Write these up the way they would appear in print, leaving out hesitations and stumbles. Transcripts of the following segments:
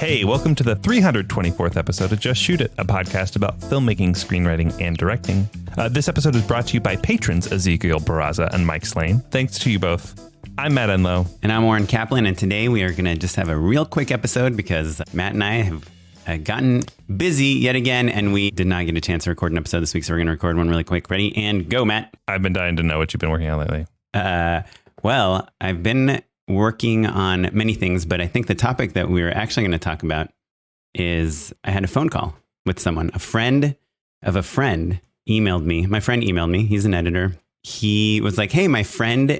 Hey, welcome to the 324th episode of Just Shoot It, a podcast about filmmaking, screenwriting, and directing. This episode is brought to you by patrons Ezekiel Barraza and Mike Slane. Thanks to you both. I'm Matt Enlow. And I'm Oren Kaplan, and today we are going to just have a real quick episode because Matt and I have gotten busy yet again, and we did not get a chance to record an episode this week, so we're going to record one really quick. Ready? And go, Matt. I've been dying to know what you've been working on lately. Well, I've been working on many things, but I think the topic that we're actually going to talk about is I had a phone call with someone. A friend of a friend emailed me. My friend emailed me. He's an editor. He was like, hey, my friend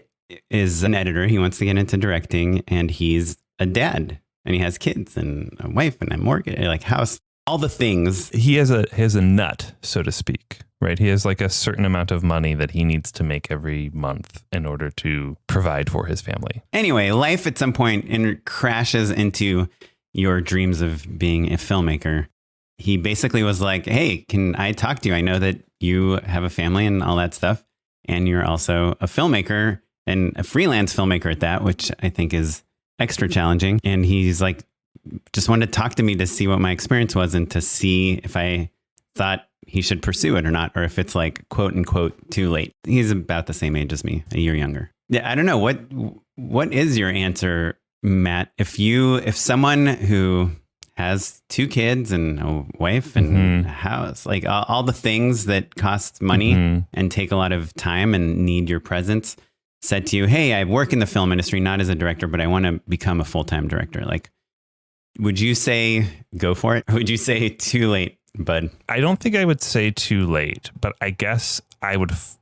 is an editor. He wants to get into directing, and he's a dad, and he has kids and a wife and a mortgage, like house, all the things. He has a nut, so to speak, right? He has like a certain amount of money that he needs to make every month in order to provide for his family. Anyway, life at some point crashes into your dreams of being a filmmaker. He basically was like, hey, can I talk to you? I know that you have a family and all that stuff, and you're also a filmmaker and a freelance filmmaker at that, which I think is extra challenging. And he's like, just wanted to talk to me to see what my experience was and to see if I thought he should pursue it or not, or if it's like, quote unquote, too late. He's about the same age as me, a year younger. Yeah, I don't know. What is your answer, Matt? If someone who has two kids and a wife and a house, like all the things that cost money and take a lot of time and need your presence, said to you, hey, I work in the film industry, not as a director, but I want to become a full-time director. Like, would you say go for it? Or would you say too late, bud? I don't think I would say too late, but I guess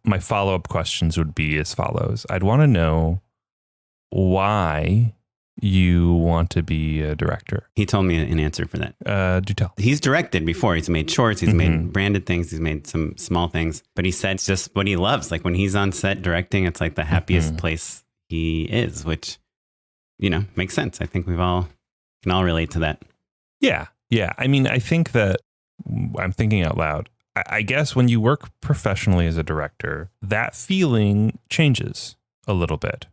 my follow-up questions would be as follows. I'd want to know why you want to be a director. He told me an answer for that. Do tell. He's directed before. He's made shorts. He's made branded things. He's made some small things. But he said it's just what he loves. Like when he's on set directing, it's like the happiest place he is, which, makes sense. I think can all relate to that. Yeah. I mean, I think that I'm thinking out loud. I guess when you work professionally as a director, that feeling changes a little bit.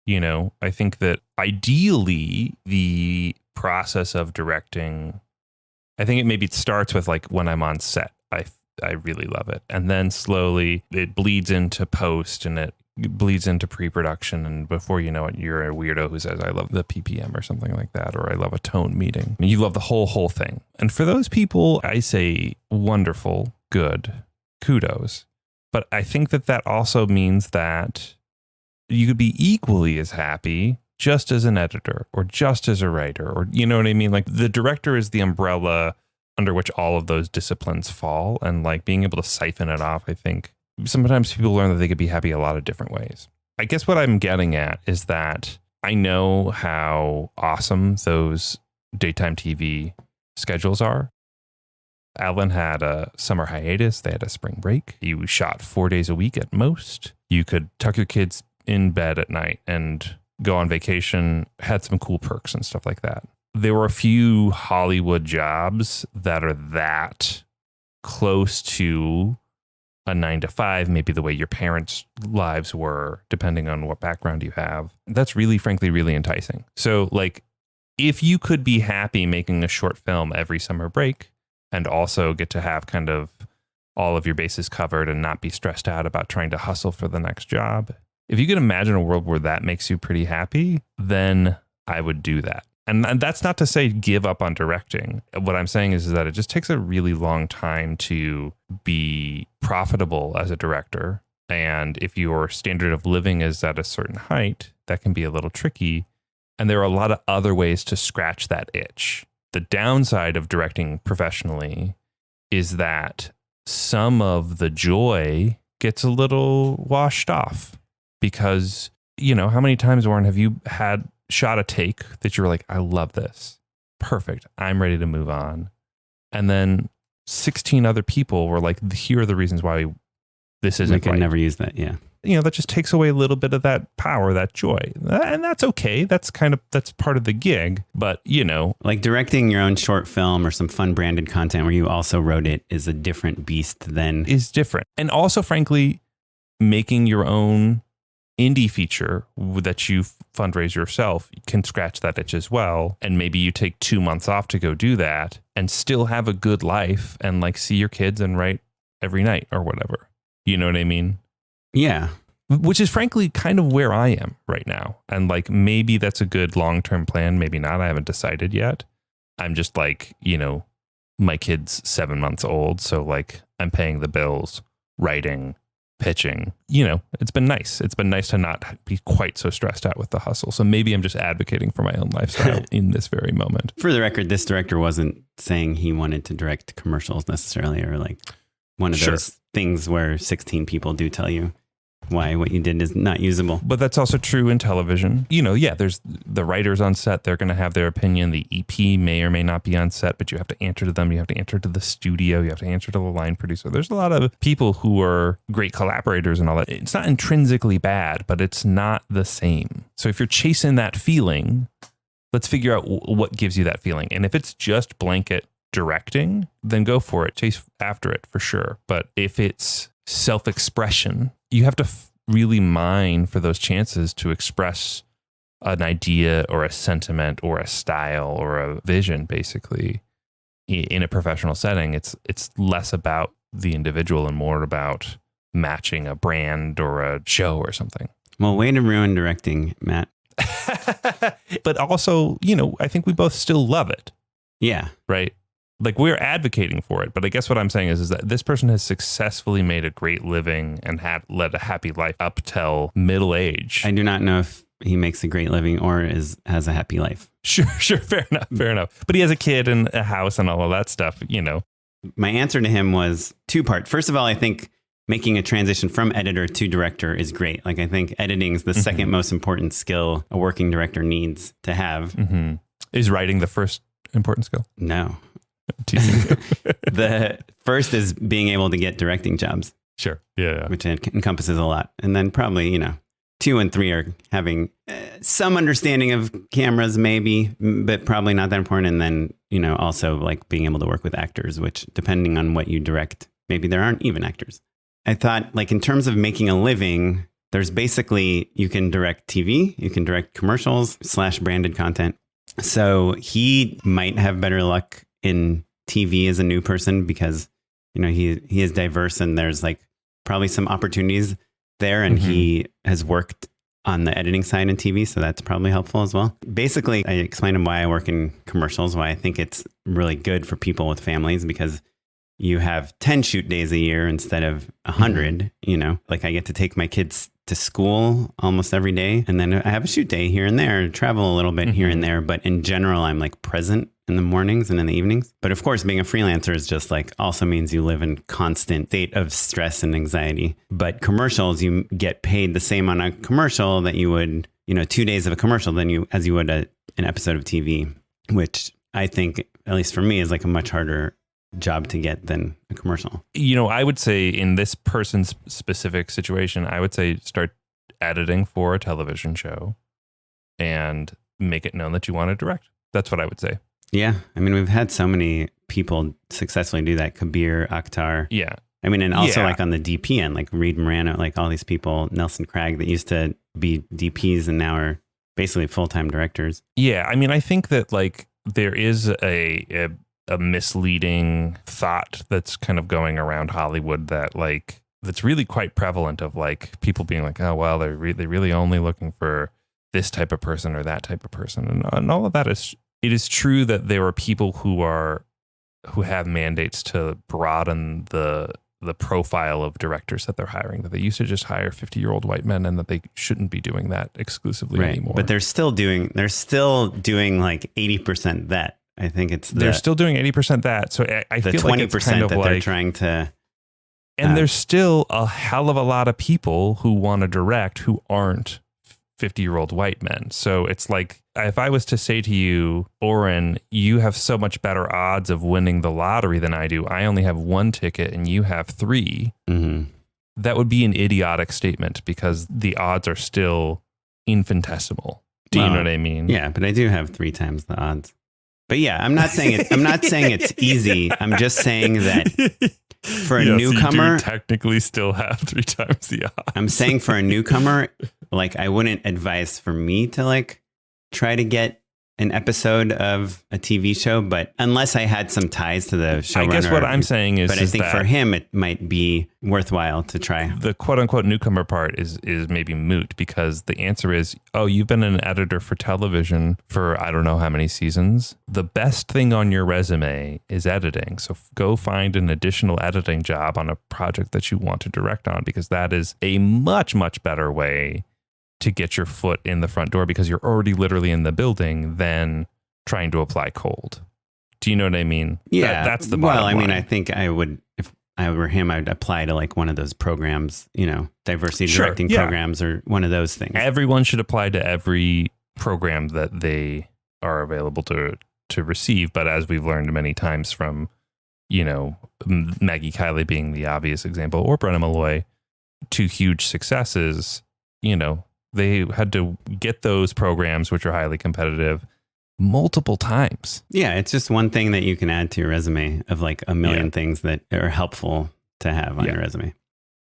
I think that ideally the process of directing, I think it starts with like when I'm on set, I really love it. And then slowly it bleeds into post and it bleeds into pre-production. And before you know it, you're a weirdo who says, I love the PPM or something like that, or I love a tone meeting. And you love the whole thing. And for those people, I say wonderful, good, kudos. But I think that also means that you could be equally as happy just as an editor or just as a writer, or you know what I mean? Like the director is the umbrella under which all of those disciplines fall, and like being able to siphon it off, I think sometimes people learn that they could be happy a lot of different ways. I guess what I'm getting at is that I know how awesome those daytime TV schedules are. Alan had a summer hiatus. They had a spring break. You shot 4 days a week at most. You could tuck your kids in bed at night and go on vacation, had some cool perks and stuff like that. There were a few Hollywood jobs that are that close to a 9-to-5, maybe the way your parents' lives were, depending on what background you have. That's really, frankly, really enticing. So like, if you could be happy making a short film every summer break and also get to have kind of all of your bases covered and not be stressed out about trying to hustle for the next job, if you could imagine a world where that makes you pretty happy, then I would do that. And that's not to say give up on directing. What I'm saying is that it just takes a really long time to be profitable as a director. And if your standard of living is at a certain height, that can be a little tricky. And there are a lot of other ways to scratch that itch. The downside of directing professionally is that some of the joy gets a little washed off. Because, how many times, Warren, have you shot a take that you were like, I love this. Perfect. I'm ready to move on. And then 16 other people were like, here are the reasons why this isn't right. I could never use that. Yeah. That just takes away a little bit of that power, that joy. And that's okay. That's part of the gig. But, like directing your own short film or some fun branded content where you also wrote it is a different beast than. Is different. And also, frankly, making your own indie feature that you fundraise yourself can scratch that itch as well. And maybe you take 2 months off to go do that and still have a good life and like see your kids and write every night or whatever. You know what I mean? Yeah. Which is frankly kind of where I am right now. And like, maybe that's a good long-term plan. Maybe not. I haven't decided yet. I'm just like, you know, my kid's 7 months old. So like I'm paying the bills, writing, pitching, you know, it's been nice. It's been nice to not be quite so stressed out with the hustle. So maybe I'm just advocating for my own lifestyle in this very moment. For the record, this director wasn't saying he wanted to direct commercials necessarily, or like one of those things where 16 people do tell you why what you did is not usable. But that's also true in television. You know, yeah, there's the writers on set. They're going to have their opinion. The EP may or may not be on set, but you have to answer to them. You have to answer to the studio. You have to answer to the line producer. There's a lot of people who are great collaborators and all that. It's not intrinsically bad, but it's not the same. So if you're chasing that feeling, let's figure out what gives you that feeling. And if it's just blanket directing, then go for it. Chase after it for sure. But if it's self-expression, you have to really mine for those chances to express an idea or a sentiment or a style or a vision, basically, in a professional setting. It's less about the individual and more about matching a brand or a show or something. Well, way to ruin directing, Matt. But also, you know, I think we both still love it. Yeah. Right? Like, we're advocating for it, but I guess what I'm saying is that this person has successfully made a great living and had led a happy life up till middle age. I do not know if he makes a great living or has a happy life. Sure. Fair enough. But he has a kid and a house and all of that stuff, you know. My answer to him was two-part. First of all, I think making a transition from editor to director is great. Like, I think editing is the second most important skill a working director needs to have. Mm-hmm. Is writing the first important skill? No. The first is being able to get directing jobs. Sure. Yeah. Which encompasses a lot. And then probably, you know, 2 and 3 are having some understanding of cameras, maybe, but probably not that important. And then, you know, also like being able to work with actors, which depending on what you direct, maybe there aren't even actors. I thought, like, in terms of making a living, there's basically, you can direct TV, you can direct commercials / branded content. So he might have better luck in TV as a new person because, you know, he is diverse and there's like probably some opportunities there, and he has worked on the editing side in TV, so that's probably helpful as well. Basically, I explained him why I work in commercials, why I think it's really good for people with families, because you have 10 shoot days a year instead of 100, you know, like I get to take my kids to school almost every day. And then I have a shoot day here and there, travel a little bit here and there. But in general, I'm like present in the mornings and in the evenings. But of course, being a freelancer is just like also means you live in constant state of stress and anxiety. But commercials, you get paid the same on a commercial that you would, you know, 2 days of a commercial as you would an episode of TV, which I think, at least for me, is like a much harder job to get than a commercial. You know, I would say in this person's specific situation, I would say start editing for a television show and make it known that you want to direct. That's what I would say. Yeah. I mean, we've had so many people successfully do that. Kabir, Akhtar. Yeah. I mean, and also like on the DP end, like Reed Morano, like all these people, Nelson Craig, that used to be DPs and now are basically full-time directors. Yeah. I mean, I think that like there is a misleading thought that's kind of going around Hollywood that like, that's really quite prevalent of like people being like, oh, well, they're really only looking for this type of person or that type of person. And all of that is, it is true that there are people who have mandates to broaden the profile of directors that they're hiring, that they used to just hire 50-year-old white men and that they shouldn't be doing that exclusively anymore. But they're still doing like 80% that. I think they're still doing 80% that. So I feel like it's kind of that like they're trying to. And there's still a hell of a lot of people who want to direct who aren't 50-year-old white men. So it's like, if I was to say to you, Oren, you have so much better odds of winning the lottery than I do. I only have 1 ticket and you have 3. Mm-hmm. That would be an idiotic statement because the odds are still infinitesimal. Do you know what I mean? Yeah, but I do have 3 times the odds. But yeah, I'm not saying it's easy. I'm just saying that for a newcomer, you do technically still have 3 times the odds. I'm saying for a newcomer, like I wouldn't advise for me to like try to get an episode of a TV show, but unless I had some ties to the showrunner. I guess what I'm saying is, but I think for him, it might be worthwhile to try. The quote unquote newcomer part is maybe moot, because the answer is, oh, you've been an editor for television for I don't know how many seasons. The best thing on your resume is editing. So go find an additional editing job on a project that you want to direct on, because that is a much, much better way to get your foot in the front door, because you're already literally in the building, than trying to apply cold. Do you know what I mean? Yeah. That's the bottom line. I mean, I think I would, if I were him, I'd apply to like one of those programs, you know, diversity directing programs or one of those things. Everyone should apply to every program that they are available to receive. But as we've learned many times from, you know, Maggie Kiley being the obvious example, or Brenna Malloy, 2 huge successes, you know, they had to get those programs, which are highly competitive, multiple times. Yeah, it's just one thing that you can add to your resume of like a million things that are helpful to have on your resume.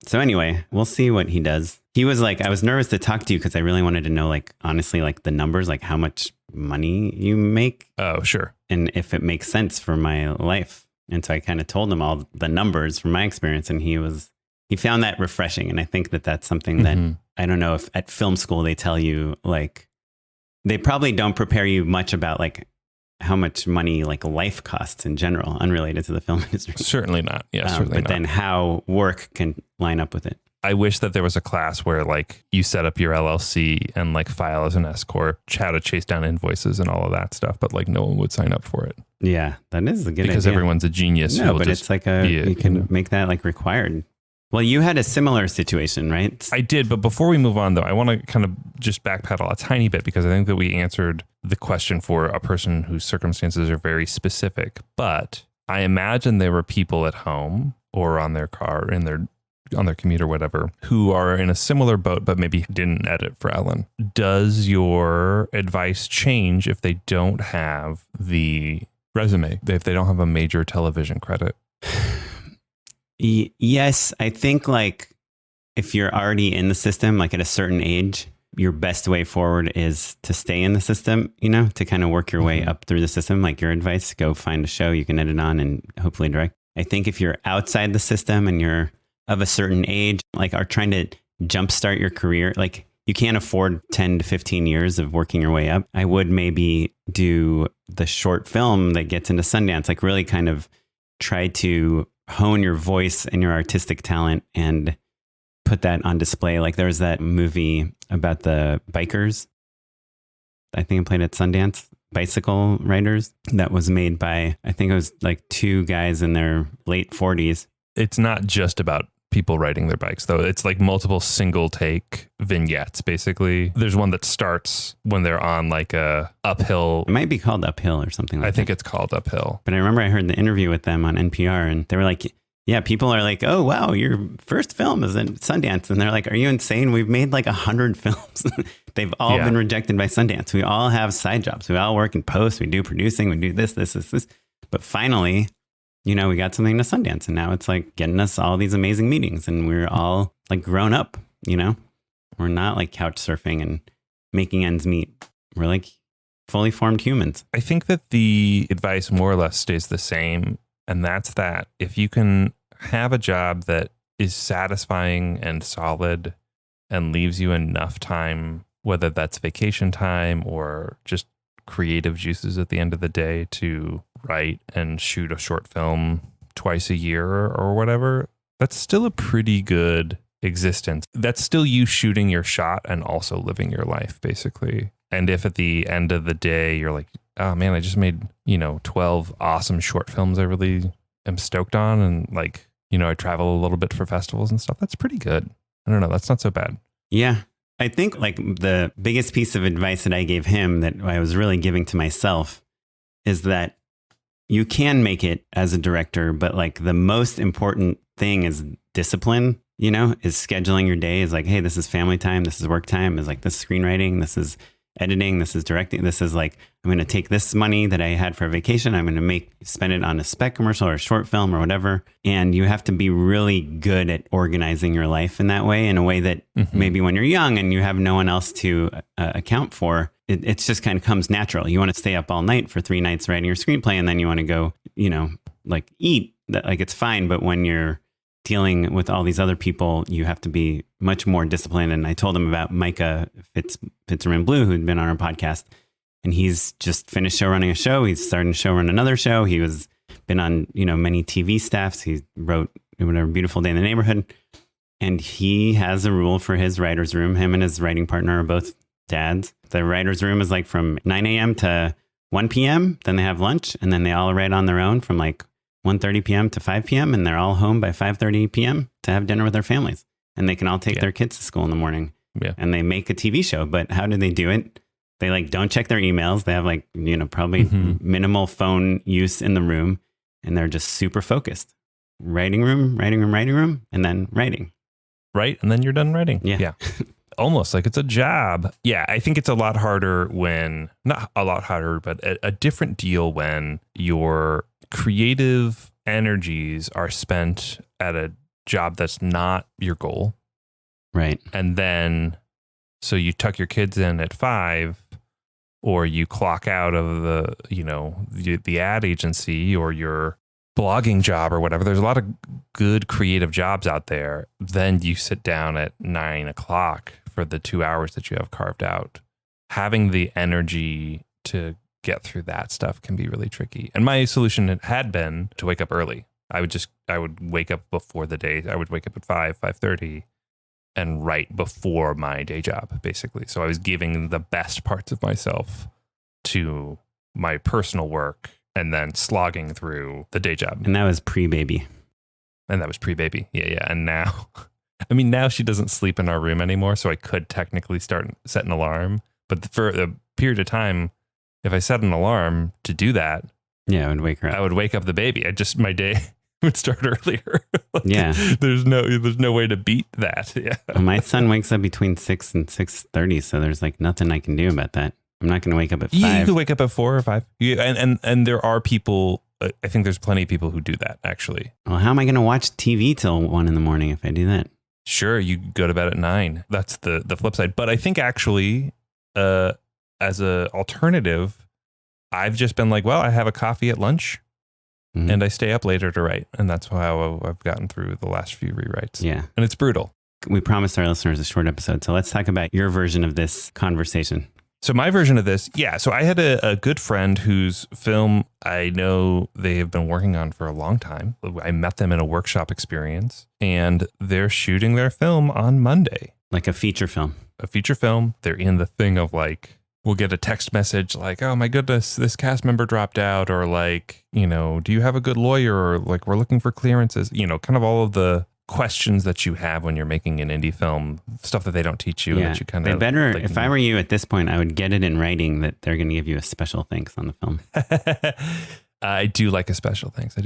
So anyway, we'll see what he does. He was like, I was nervous to talk to you because I really wanted to know, like, honestly, like the numbers, like how much money you make. Oh, sure. And if it makes sense for my life. And so I kind of told him all the numbers from my experience, and he found that refreshing. And I think that that's something that, I don't know if at film school they tell you, like, they probably don't prepare you much about like how much money like life costs in general, unrelated to the film industry. Certainly not. Yeah, certainly but then how work can line up with it. I wish that there was a class where like you set up your LLC and like file as an S corp, how to chase down invoices and all of that stuff, but like no one would sign up for it. Yeah, that is a good idea. Because everyone's a genius. No, but it's like you can make that like required. Well, you had a similar situation, right? I did, but before we move on, though, I want to kind of just backpedal a tiny bit, because I think that we answered the question for a person whose circumstances are very specific. But I imagine there were people at home or on their car, on their commute or whatever, who are in a similar boat, but maybe didn't edit for Ellen. Does your advice change if they don't have the resume, if they don't have a major television credit? Yes, I think like if you're already in the system, like at a certain age, your best way forward is to stay in the system, you know, to kind of work your way up through the system. Like your advice, go find a show you can edit on and hopefully direct. I think if you're outside the system and you're of a certain age, like are trying to jumpstart your career, like you can't afford 10 to 15 years of working your way up. I would maybe do the short film that gets into Sundance, like really kind of try to hone your voice and your artistic talent and put that on display. Like there was that movie about the bikers. I think it played at Sundance, Bicycle Riders, that was made by, I think it was like 2 guys in their late 40s. It's not just about people riding their bikes, though. It's like multiple single take vignettes, basically. There's one that starts when they're on like a uphill. It might be called Uphill or something like that. I think it's called Uphill. But I remember I heard the interview with them on NPR, and they were like, yeah, people are like, oh, wow, your first film is at Sundance. And they're like, are you insane? We've made like 100 films. They've all been rejected by Sundance. We all have side jobs. We all work in post. We do producing. We do this. But finally, you know, we got something to Sundance, and now it's like getting us all these amazing meetings, and we're all like grown up, you know, we're not like couch surfing and making ends meet. We're like fully formed humans. I think that the advice more or less stays the same. And that's that if you can have a job that is satisfying and solid and leaves you enough time, whether that's vacation time or just creative juices at the end of the day, to write and shoot a short film twice a year or whatever, that's still a pretty good existence. That's still you shooting your shot and also living your life, basically. And if at the end of the day you're like, oh man, I just made, 12 awesome short films I really am stoked on, and like, I travel a little bit for festivals and stuff, that's pretty good. I don't know, that's not so bad. Yeah. I think like the biggest piece of advice that I gave him that I was really giving to myself is that you can make it as a director, but like the most important thing is discipline, is scheduling your day, is like, hey, this is family time, this is work time, is like this is screenwriting, this is editing. This is directing. This is like, I'm going to take this money that I had for a vacation. I'm going to spend it on a spec commercial or a short film or whatever. And you have to be really good at organizing your life in that way, in a way that maybe when you're young and you have no one else to account for, it's just kind of comes natural. You want to stay up all night for 3 nights writing your screenplay, and then you want to go, like eat. Like it's fine. But when you're dealing with all these other people, you have to be much more disciplined. And I told him about Micah Fitzgerald Blue, who'd been on our podcast, and he's just finished showrunning a show. He's starting to showrun another show. He was been on, many TV staffs. He wrote A Beautiful Day in the Neighborhood, and he has a rule for his writer's room. Him and his writing partner are both dads. The writer's room is like from 9 a.m. to 1 p.m. Then they have lunch, and then they all write on their own from like 1:30 p.m. to 5 p.m. and they're all home by 5:30 p.m. to have dinner with their families. And they can all take their kids to school in the morning. Yeah. And they make a TV show. But how do they do it? They like don't check their emails. They have like, probably minimal phone use in the room. And they're just super focused. Writing room, and then writing. Right. And then you're done writing. Yeah. Almost like it's a job. Yeah. I think it's a lot harder not a lot harder, but a different deal when your creative energies are spent at a job that's not your goal. Right. And then, so you tuck your kids in at 5, or you clock out of the ad agency or your blogging job or whatever. There's a lot of good creative jobs out there. Then you sit down at 9 o'clock for the 2 hours that you have carved out. Having the energy to get through that stuff can be really tricky. And my solution had been to wake up early. I would wake up before the day. I would wake up at 5:30 and write before my day job, basically. So I was giving the best parts of myself to my personal work and then slogging through the day job. And that was pre-baby. Yeah. And now, now she doesn't sleep in our room anymore, so I could technically set an alarm. But for a period of time, if I set an alarm to do that, I would wake her up. I would wake up the baby. My day would start earlier. Yeah. There's no way to beat that. Yeah. Well, my son wakes up between 6 and 6:30, so there's like nothing I can do about that. I'm not going to wake up at 5. You could wake up at 4 or 5. And there are people, I think there's plenty of people who do that, actually. Well, how am I going to watch TV till 1 in the morning if I do that? Sure, you go to bed at 9. That's the flip side. But I think actually, as a alternative, I've just been like, well, I have a coffee at lunch and I stay up later to write. And that's how I've gotten through the last few rewrites. Yeah. And it's brutal. We promised our listeners a short episode. So let's talk about your version of this conversation. So my version of this, so I had a good friend whose film I know they have been working on for a long time. I met them in a workshop experience, and they're shooting their film on Monday. Like a feature film. They're in the thing of like, we'll get a text message like, oh my goodness, this cast member dropped out, or like, do you have a good lawyer, or like, we're looking for clearances, kind of all of the questions that you have when you're making an indie film, stuff that they don't teach you. That you kind of better. Like, if I were you at this point, I would get it in writing that they're going to give you a special thanks on the film. I do like a special thanks.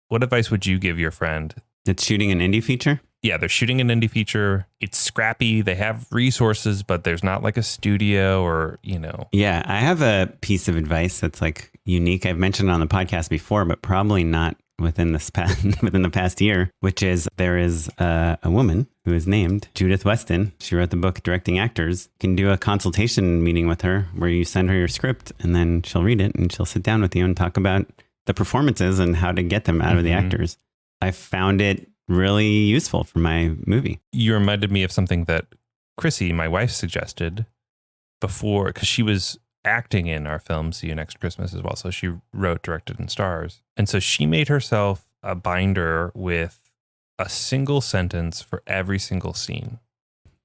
What advice would you give your friend that's shooting an indie feature? Yeah, they're shooting an indie feature. It's scrappy. They have resources, but there's not like a studio or, Yeah, I have a piece of advice that's like unique. I've mentioned it on the podcast before, but probably not within the past year, which is there is a woman who is named Judith Weston. She wrote the book Directing Actors. You can do a consultation meeting with her where you send her your script and then she'll read it and she'll sit down with you and talk about the performances and how to get them out of the actors. I found it really useful for my movie. You reminded me of something that Chrissy, my wife, suggested before, because she was acting in our film See You Next Christmas as well. So she wrote, directed, and stars. And so she made herself a binder with a single sentence for every single scene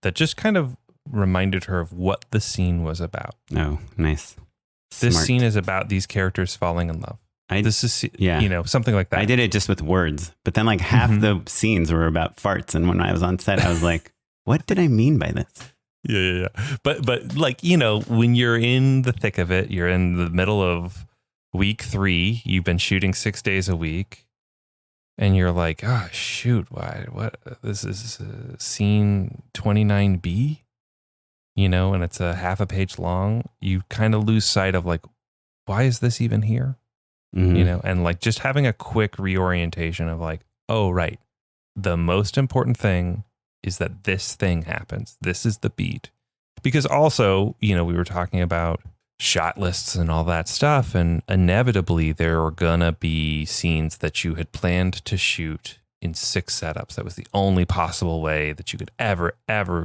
that just kind of reminded her of what the scene was about. Oh, nice. This scene is about these characters falling in love. Something like that. I did it just with words, but then like half the scenes were about farts. And when I was on set, I was like, what did I mean by this? Yeah. But like, when you're in the thick of it, you're in the middle of week 3, you've been shooting 6 days a week, and you're like, oh, shoot, what? This is scene 29B? and it's a half a page long, you kind of lose sight of like, why is this even here? And like just having a quick reorientation of like, oh, right. The most important thing is that this thing happens. This is the beat. Because also, we were talking about shot lists and all that stuff. And inevitably there are gonna be scenes that you had planned to shoot in 6 setups. That was the only possible way that you could ever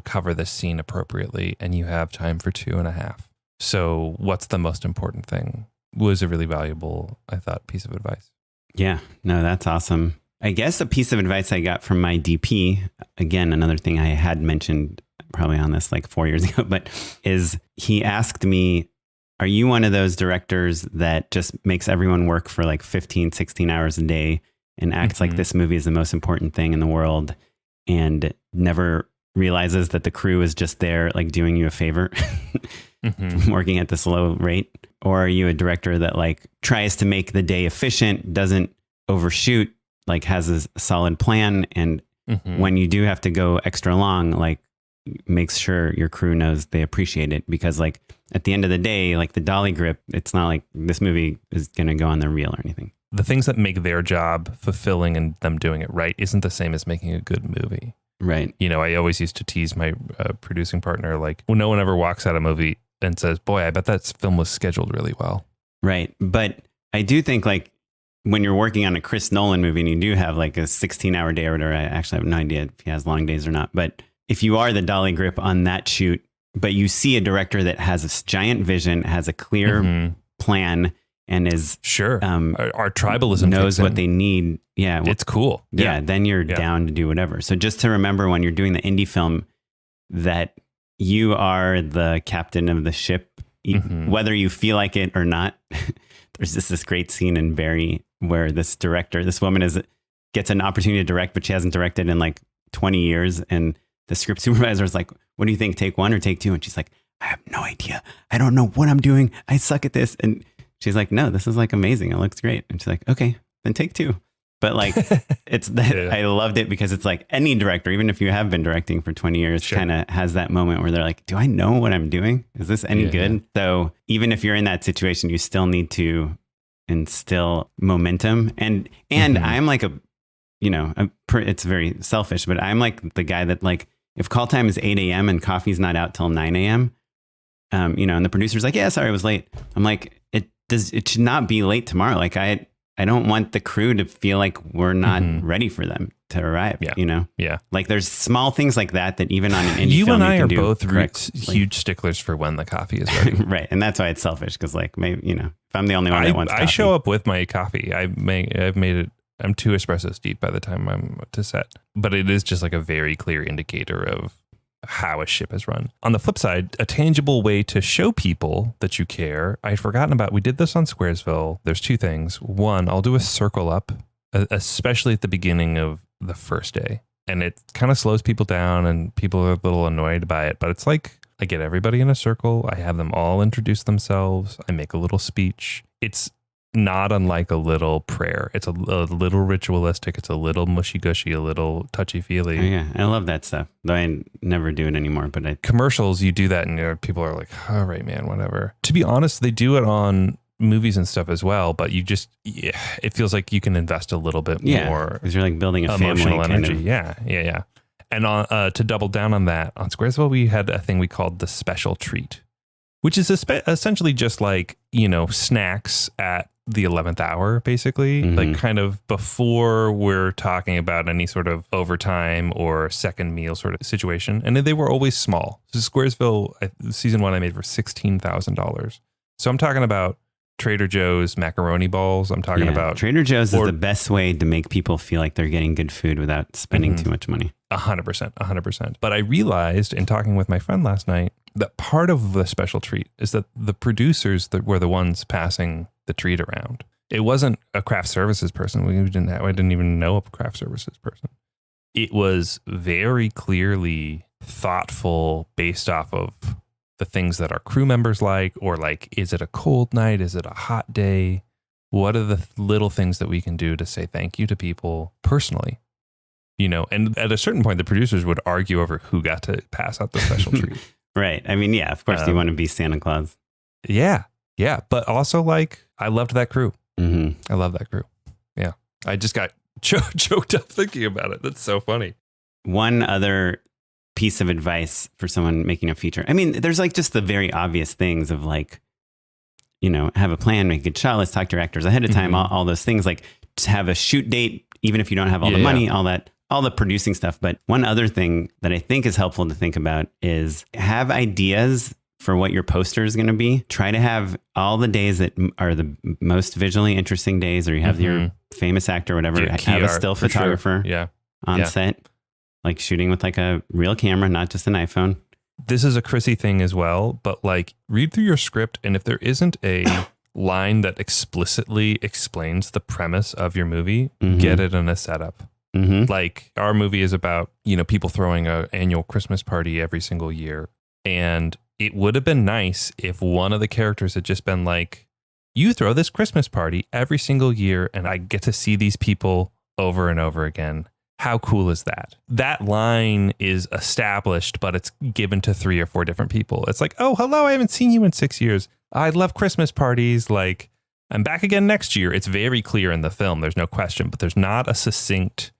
cover this scene appropriately. And you have time for 2.5. So what's the most important thing was a really valuable, I thought, piece of advice. Yeah, no, that's awesome. I guess a piece of advice I got from my DP, again, another thing I had mentioned probably on this like 4 years ago, but is he asked me, are you one of those directors that just makes everyone work for like 15, 16 hours a day and acts like this movie is the most important thing in the world and never realizes that the crew is just there like doing you a favor, working at this low rate? Or are you a director that like tries to make the day efficient, doesn't overshoot, like has a solid plan, and when you do have to go extra long, like makes sure your crew knows they appreciate it? Because like at the end of the day, like the dolly grip, it's not like this movie is going to go on the reel or anything. The things that make their job fulfilling and them doing it right isn't the same as making a good movie. Right. I always used to tease my producing partner, like, well, no one ever walks out of a movie and says, boy, I bet that film was scheduled really well. Right. But I do think like when you're working on a Chris Nolan movie and you do have like a 16-hour day or whatever, I actually have no idea if he has long days or not. But if you are the dolly grip on that shoot, but you see a director that has a giant vision, has a clear plan, and is our tribalism knows what they need. Yeah. It's cool. Yeah. Then you're down to do whatever. So just to remember when you're doing the indie film that you are the captain of the ship, whether you feel like it or not. There's just this great scene in Barry where this woman gets an opportunity to direct, but she hasn't directed in like 20 years. And the script supervisor is like, what do you think? Take 1 or take 2? And she's like, I have no idea. I don't know what I'm doing. I suck at this. And she's like, no, this is like amazing. It looks great. And she's like, okay, then take 2. But like, it's that I loved it because it's like any director, even if you have been directing for 20 years, kind of has that moment where they're like, do I know what I'm doing? Is this any good? Yeah. So even if you're in that situation, you still need to instill momentum. And I'm like it's very selfish, but I'm like the guy that like, if call time is 8 a.m. and coffee's not out till 9 a.m., and the producer's like, yeah, sorry, I was late. I'm like, it should not be late tomorrow. Like I don't want the crew to feel like we're not ready for them to arrive, Yeah. Like there's small things like that even on an indie you film and I you are can both do huge sticklers for when the coffee is ready. Right. And that's why it's selfish. Cause like maybe, if I'm the only one that wants coffee. I show up with my coffee. I've made it. I'm 2 espressos deep by the time I'm to set, but it is just like a very clear indicator of how a ship is run. On the flip side, a tangible way to show people that you care. I'd forgotten about, we did this on Squaresville. There's 2 things. One, I'll do a circle up, especially at the beginning of the first day. And it kind of slows people down and people are a little annoyed by it. But it's like, I get everybody in a circle. I have them all introduce themselves. I make a little speech. It's not unlike a little prayer. It's a little ritualistic. It's a little mushy-gushy, a little touchy-feely. Oh, yeah, I love that stuff. Though I never do it anymore. But commercials, you do that and people are like, all right, man, whatever. To be honest, they do it on movies and stuff as well. But it feels like you can invest a little bit more. Because you're like building a emotional family energy. Yeah. And to double down on that, on Squaresville, we had a thing we called the special treat, which is essentially just like, snacks at the 11th hour, basically, like kind of before we're talking about any sort of overtime or second meal sort of situation. And they were always small. So Squaresville, season 1, I made for $16,000. So I'm talking about Trader Joe's macaroni balls. I'm talking about Trader Joe's is the best way to make people feel like they're getting good food without spending too much money. 100%. But I realized in talking with my friend last night that part of the special treat is that the producers that were the ones passing the treat around. It wasn't a craft services person. I didn't even know a craft services person. It was very clearly thoughtful based off of the things that our crew members like, or like, is it a cold night? Is it a hot day? What are the little things that we can do to say thank you to people personally? And at a certain point, the producers would argue over who got to pass out the special treat. Right. I mean, yeah, of course you want to be Santa Claus. Yeah. Yeah. But also, like, I loved that crew. Mm-hmm. I love that crew. Yeah. I just got choked up thinking about it. That's so funny. One other piece of advice for someone making a feature. I mean, there's like just the very obvious things of like, you know, have a plan, make a good shot. Let's talk to your actors ahead of time. All those things, like to have a shoot date, even if you don't have all the money, all the producing stuff. But one other thing that I think is helpful to think about is have ideas for what your poster is going to be. Try to have all the days that are the most visually interesting days, or you have your famous actor or whatever, have a still photographer on set, like shooting with like a real camera, not just an iPhone. This is a Chrissy thing as well, but like read through your script. And if there isn't a line that explicitly explains the premise of your movie, get it in a setup. Like our movie is about, you know, people throwing an annual Christmas party every single year. And it would have been nice if one of the characters had just been like, you throw this Christmas party every single year and I get to see these people over and over again. How cool is that? That line is established, but it's given to 3 or 4 different people. It's like, oh, hello, I haven't seen you in 6 years. I love Christmas parties. Like, I'm back again next year. It's very clear in the film. There's no question, but there's not a succinct,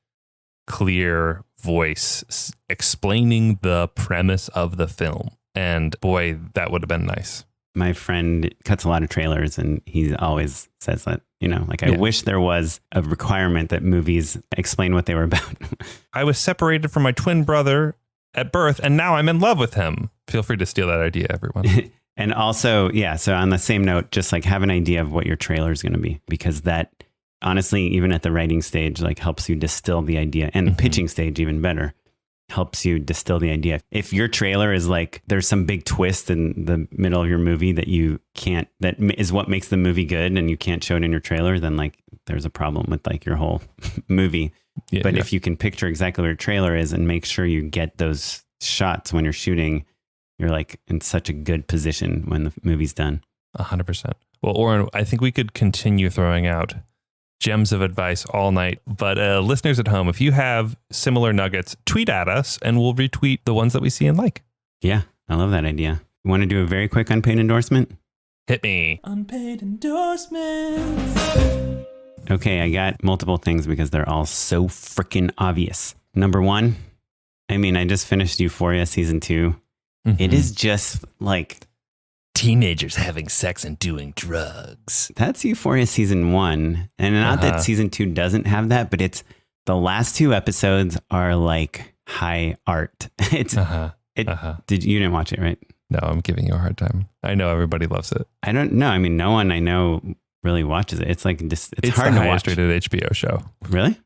clear voice explaining the premise of the film. And boy, that would have been nice. My friend cuts a lot of trailers and he always says that, you know, like, I wish there was a requirement that movies explain what they were about. I was separated from my twin brother at birth and now I'm in love with him. Feel free to steal that idea, everyone. And also, so on the same note, just like have an idea of what your trailer is going to be, because that honestly, even at the writing stage, like helps you distill the idea, and the pitching stage even better. Helps you distill the idea. If your trailer is like, there's some big twist in the middle of your movie that you can't, that is what makes the movie good, and you can't show it in your trailer, then like there's a problem with like your whole movie. But if you can picture exactly where your trailer is and make sure you get those shots when you're shooting, you're like in such a good position when the movie's done. 100%. Well, Oren, I think we could continue throwing out gems of advice all night. But listeners at home, if you have similar nuggets, tweet at us and we'll retweet the ones that we see and like. Yeah, I love that idea. You want to do a very quick unpaid endorsement? Hit me. Unpaid endorsements. Okay, I got multiple things because they're all so freaking obvious. Number 1, I mean, I just finished Euphoria season 2. It is just like teenagers having sex and doing drugs. That's Euphoria season 1. And not that season 2 doesn't have that, but it's the last 2 episodes are like high art. It's you didn't watch it, right? No, I'm giving you a hard time. I know everybody loves it. I don't know. I mean, no one I know really watches it. It's like just it's hard the to watch. It's the highest rated HBO show. Really?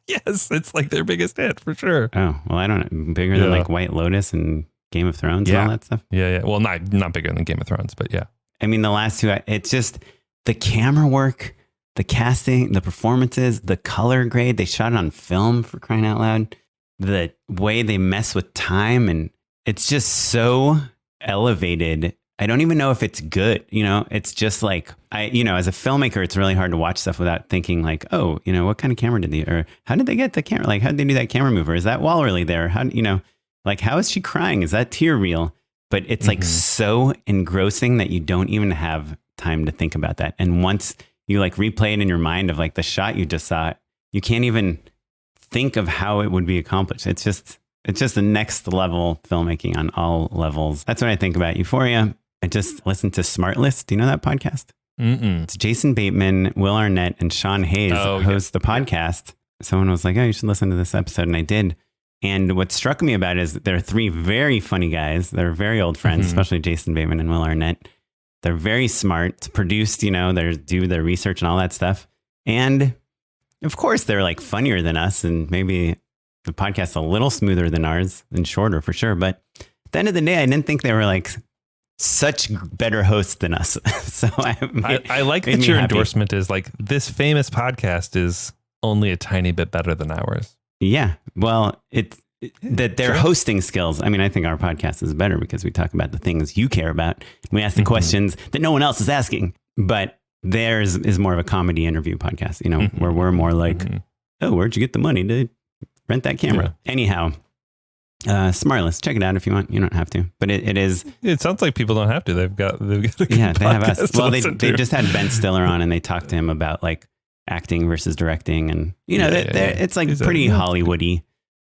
Yes. It's like their biggest hit for sure. Oh, well, I don't know. Bigger than like White Lotus and Game of Thrones and all that stuff. Yeah. Well, not bigger than Game of Thrones, but yeah. I mean, the last 2, it's just the camera work, the casting, the performances, the color grade. They shot it on film, for crying out loud. The way they mess with time, and it's just so elevated. I don't even know if it's good. You know, it's just like, as a filmmaker, it's really hard to watch stuff without thinking like, oh, you know, what kind of camera did they, or how did they get the camera? Like, how did they do that camera move? Or is that wall really there? How, like, how is she crying? Is that tear real? But it's like so engrossing that you don't even have time to think about that. And once you like replay it in your mind of like the shot you just saw, you can't even think of how it would be accomplished. It's just the next level filmmaking on all levels. That's what I think about Euphoria. I just listened to SmartLess. Do you know that podcast? It's Jason Bateman, Will Arnett, and Sean Hayes host the podcast. Someone was like, oh, you should listen to this episode. And I did. And what struck me about it is that there are 3 very funny guys. They're very old friends, especially Jason Bateman and Will Arnett. They're very smart. It's produced, they do their research and all that stuff. And of course, they're like funnier than us. And maybe the podcast's a little smoother than ours and shorter for sure. But at the end of the day, I didn't think they were like such better hosts than us. So I like that your endorsement is like, this famous podcast is only a tiny bit better than ours. Yeah. Well, that their hosting skills. I mean, I think our podcast is better because we talk about the things you care about. We ask the questions that no one else is asking, but theirs is more of a comedy interview podcast, where we're more like, oh, where'd you get the money to rent that camera? Yeah. Anyhow, SmartLess. Check it out if you want. You don't have to, but it is. It sounds like people don't have to. They've got a good They have us. podcast Well, to listen they to. just had Ben Stiller on, and they talked to him about like acting versus directing, and it's like pretty Hollywoody.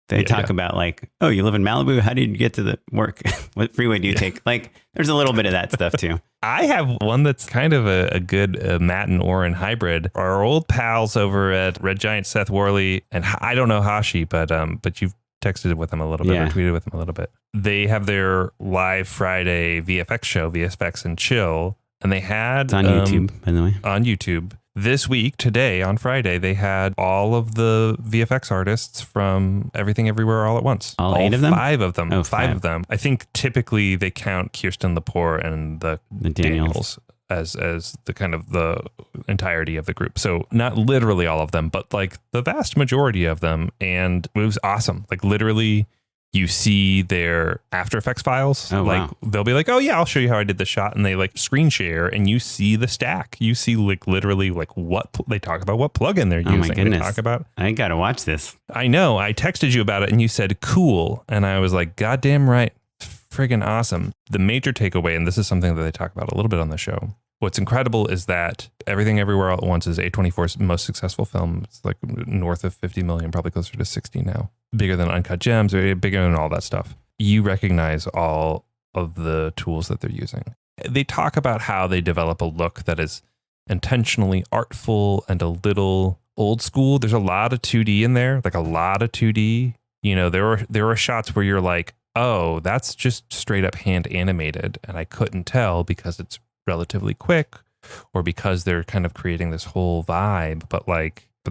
They talk about like, oh, you live in Malibu. How did you get to the work? What freeway do you take? Like, there's a little bit of that stuff too. I have one that's kind of a good Matt and Oren hybrid. Our old pals over at Red Giant, Seth Worley, and I don't know Hashi, but you've texted with them a little bit or tweeted with them a little bit. They have their live Friday VFX show, VFX and Chill, and they had... It's on YouTube, by the way. On YouTube. This week, today, on Friday, they had all of the VFX artists from Everything Everywhere All at Once. All 8 of them? 5 of them. Oh, 5 of them. I think typically they count Kirsten Lepore and the Daniels as the kind of the entirety of the group. So not literally all of them, but like the vast majority of them. And it was awesome. Like literally... You see their After Effects files. Oh, like wow. They'll be like, oh yeah, I'll show you how I did the shot. And they like screen share and you see the stack. You see like literally like what they talk about, what plugin they're using. Oh my goodness. They talk about. I got to watch this. I know. I texted you about it and you said cool. And I was like, goddamn right. Friggin' awesome. The major takeaway, and this is something that they talk about a little bit on the show. What's incredible is that Everything Everywhere All at Once is A24's most successful film. It's like north of 50 million, probably closer to 60 now. Bigger than Uncut Gems, or bigger than all that stuff. You recognize all of the tools that they're using. They talk about how they develop a look that is intentionally artful and a little old school. There's a lot of 2D in there, like a lot of 2D. You know, there are shots where you're like, oh, that's just straight up hand animated. And I couldn't tell because it's relatively quick or because they're kind of creating this whole vibe. But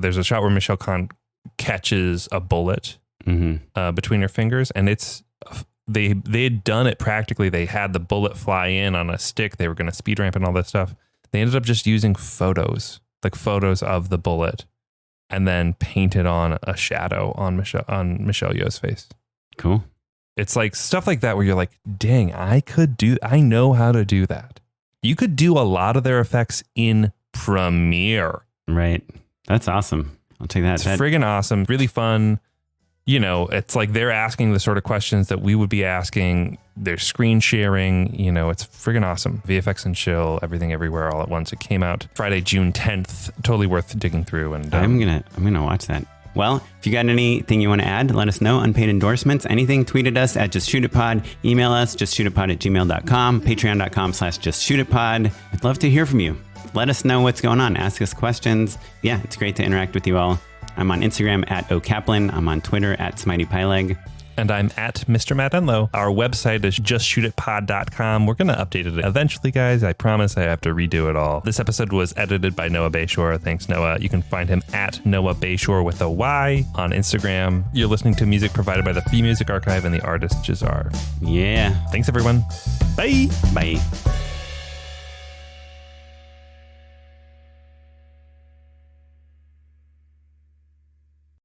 there's a shot where Michelle Khan catches a bullet between her fingers, and it's they had done it practically. They had the bullet fly in on a stick. They were going to speed ramp and all that stuff. They ended up just using photos of the bullet, and then painted on a shadow on Michelle Yeoh's face. Cool. It's like stuff like that where you're like, dang, I know how to do that. You could do a lot of their effects in Premiere. Right. That's awesome. I'll take that. It's friggin' awesome. Really fun. You know, it's like they're asking the sort of questions that we would be asking. They're screen sharing. You know, it's friggin' awesome. VFX and Chill, Everything Everywhere All at Once. It came out Friday, June 10th. Totally worth digging through. And I'm gonna watch that. Well, if you got anything you want to add, let us know. Unpaid endorsements, anything, tweet at us at justshootitpod. Email us, justshootitpod@gmail.com, patreon.com/justshootitpod. I'd love to hear from you. Let us know what's going on. Ask us questions. Yeah, it's great to interact with you all. I'm on Instagram at @okaplan. I'm on Twitter at SmiteyPyleg. And I'm at Mr. Matt Enlow. Our website is justshootitpod.com. We're going to update it eventually, guys. I promise I have to redo it all. This episode was edited by Noah Bayshore. Thanks, Noah. You can find him at Noah Bayshore with a Y on Instagram. You're listening to music provided by the Free Music Archive and the artist Jazar. Yeah. Thanks, everyone. Bye. Bye.